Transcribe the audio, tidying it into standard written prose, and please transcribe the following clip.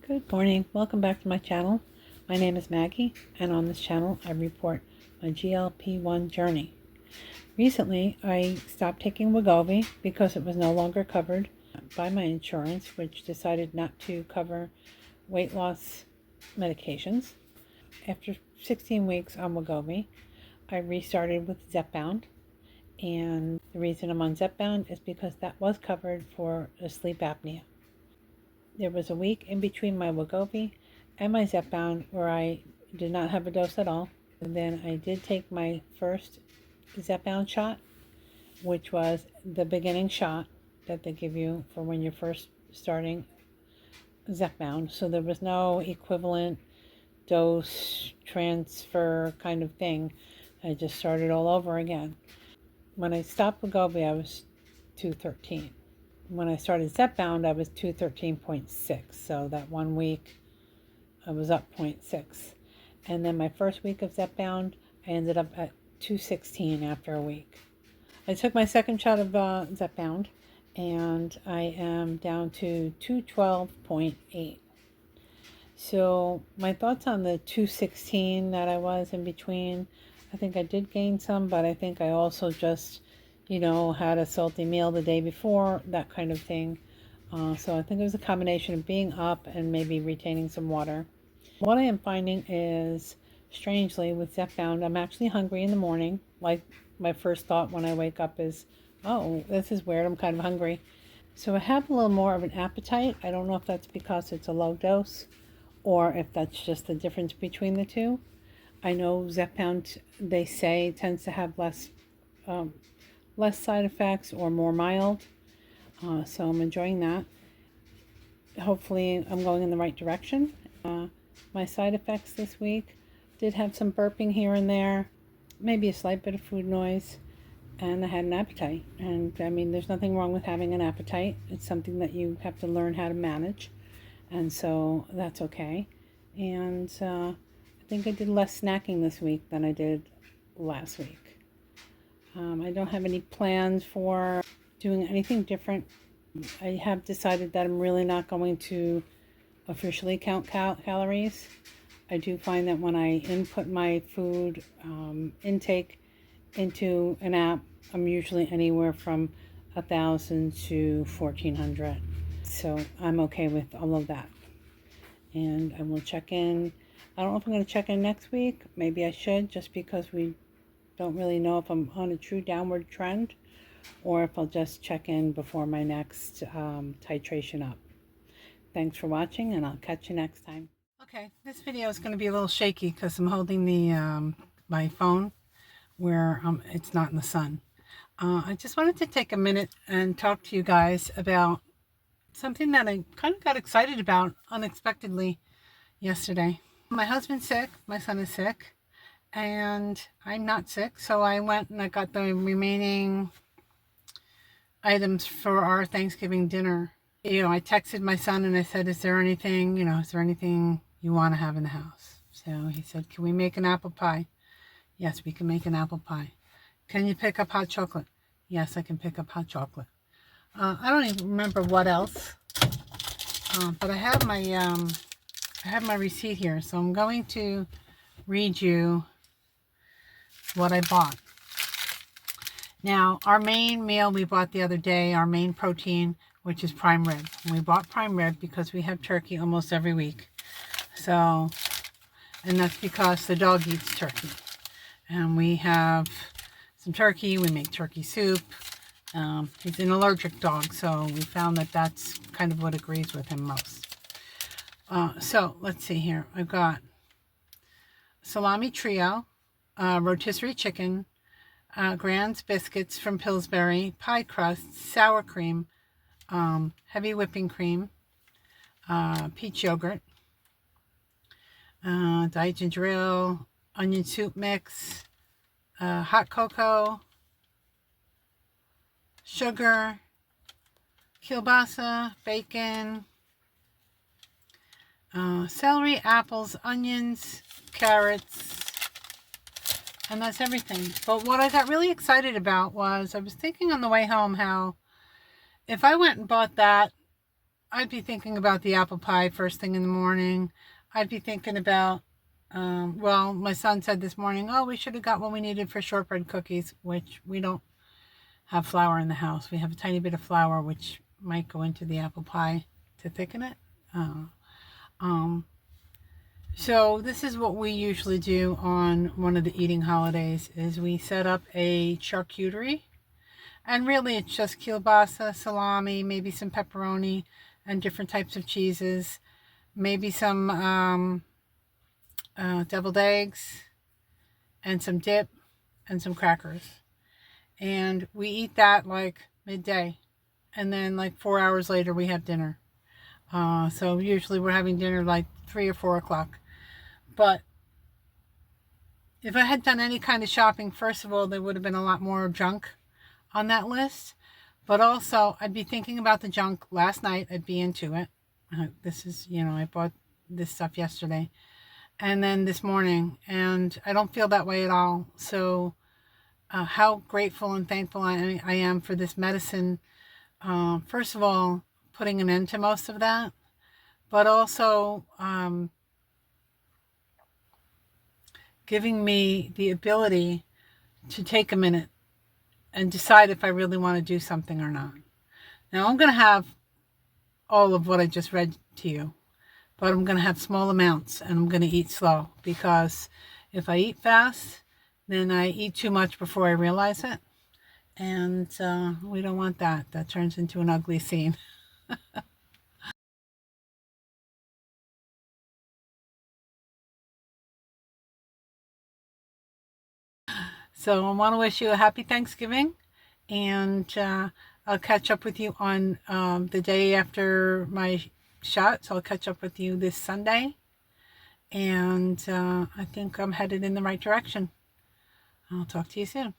Good morning. Welcome back to my channel. My name is Maggie, and on this channel I report my GLP-1 journey. Recently, I stopped taking Wegovy because it was no longer covered by my insurance, which decided not to cover weight loss medications. After 16 weeks on Wegovy, I restarted with Zepbound, and the reason I'm on Zepbound is because that was covered for a sleep apnea. There was a week in between my Wegovy and my Zepbound where I did not have a dose at all. And then I did take my first Zepbound shot, which was the beginning shot that they give you for when you're first starting Zepbound. So there was no equivalent dose transfer kind of thing. I just started all over again. When I stopped Wegovy, I was 213. When I started Zepbound, I was 213.6. So that 1 week, I was up 0.6. And then my first week of Zepbound, I ended up at 216 after a week. I took my second shot of Zepbound, and I am down to 212.8. So my thoughts on the 216 that I was in between, I think I did gain some, but I think I also just, had a salty meal the day before, that kind of thing. So I think it was a combination of being up and maybe retaining some water. What I am finding is, strangely, with Zepbound, I'm actually hungry in the morning. Like, my first thought when I wake up is, oh, this is weird, I'm kind of hungry. So I have a little more of an appetite. I don't know if that's because it's a low dose or if that's just the difference between the two. I know Zepbound, they say, tends to have less side effects or more mild. So I'm enjoying that. Hopefully I'm going in the right direction. My side effects this week did have some burping here and there, maybe a slight bit of food noise, and I had an appetite. And I mean, there's nothing wrong with having an appetite. It's something that you have to learn how to manage. And so that's okay. And I think I did less snacking this week than I did last week. I don't have any plans for doing anything different. I have decided that I'm really not going to officially count calories. I do find that when I input my food intake into an app, I'm usually anywhere from 1,000 to 1,400. So I'm okay with all of that. And I will check in. I don't know if I'm going to check in next week. Maybe I should, just because we don't really know if I'm on a true downward trend or if I'll just check in before my next titration up. Thanks for watching, and I'll catch you next time. Okay, this video is going to be a little shaky because I'm holding the my phone where it's not in the sun. I just wanted to take a minute and talk to you guys about something that I kind of got excited about unexpectedly yesterday. My husband's sick, my son is sick, and I'm not sick, so I went and I got the remaining items for our Thanksgiving dinner. I texted my son and I said, is there anything you want to have in the house? So he said, can we make an apple pie? Yes, we can make an apple pie. Can you pick up hot chocolate? Yes, I can pick up hot chocolate. I don't even remember what else, but I have my receipt here, so I'm going to read you what I bought. Now, our main meal we bought the other day, our main protein, which is prime rib. And we bought prime rib because we have turkey almost every week. So, and that's because the dog eats turkey. And we have some turkey, we make turkey soup. He's an allergic dog, so we found that that's kind of what agrees with him most. So, let's see here. I've got salami trio, rotisserie chicken, Grand's biscuits from Pillsbury, pie crust, sour cream, heavy whipping cream, peach yogurt, diet ginger ale, onion soup mix, hot cocoa, sugar, kielbasa, bacon, celery, apples, onions, carrots, and that's everything. But what I got really excited about was, I was thinking on the way home how if I went and bought that I'd be thinking about the apple pie first thing in the morning. I'd be thinking about, well, my son said this morning, oh, we should have got what we needed for shortbread cookies, which we don't have flour in the house. We have a tiny bit of flour, which might go into the apple pie to thicken it. So this is what we usually do on one of the eating holidays, is we set up a charcuterie. And really it's just kielbasa, salami, maybe some pepperoni, and different types of cheeses. Maybe some deviled eggs, and some dip, and some crackers. And we eat that like midday. And then like 4 hours later we have dinner. So usually we're having dinner like 3 or 4 o'clock. But if I had done any kind of shopping, first of all, there would have been a lot more junk on that list. But also, I'd be thinking about the junk last night. I'd be into it. This is, I bought this stuff yesterday. And then this morning. And I don't feel that way at all. So how grateful and thankful I am for this medicine. First of all, putting an end to most of that. But also giving me the ability to take a minute and decide if I really want to do something or not. Now I'm going to have all of what I just read to you, but I'm going to have small amounts, and I'm going to eat slow, because if I eat fast, then I eat too much before I realize it. And we don't want that. That turns into an ugly scene. So I want to wish you a happy Thanksgiving, and I'll catch up with you on the day after my shot. So I'll catch up with you this Sunday, and I think I'm headed in the right direction. I'll talk to you soon.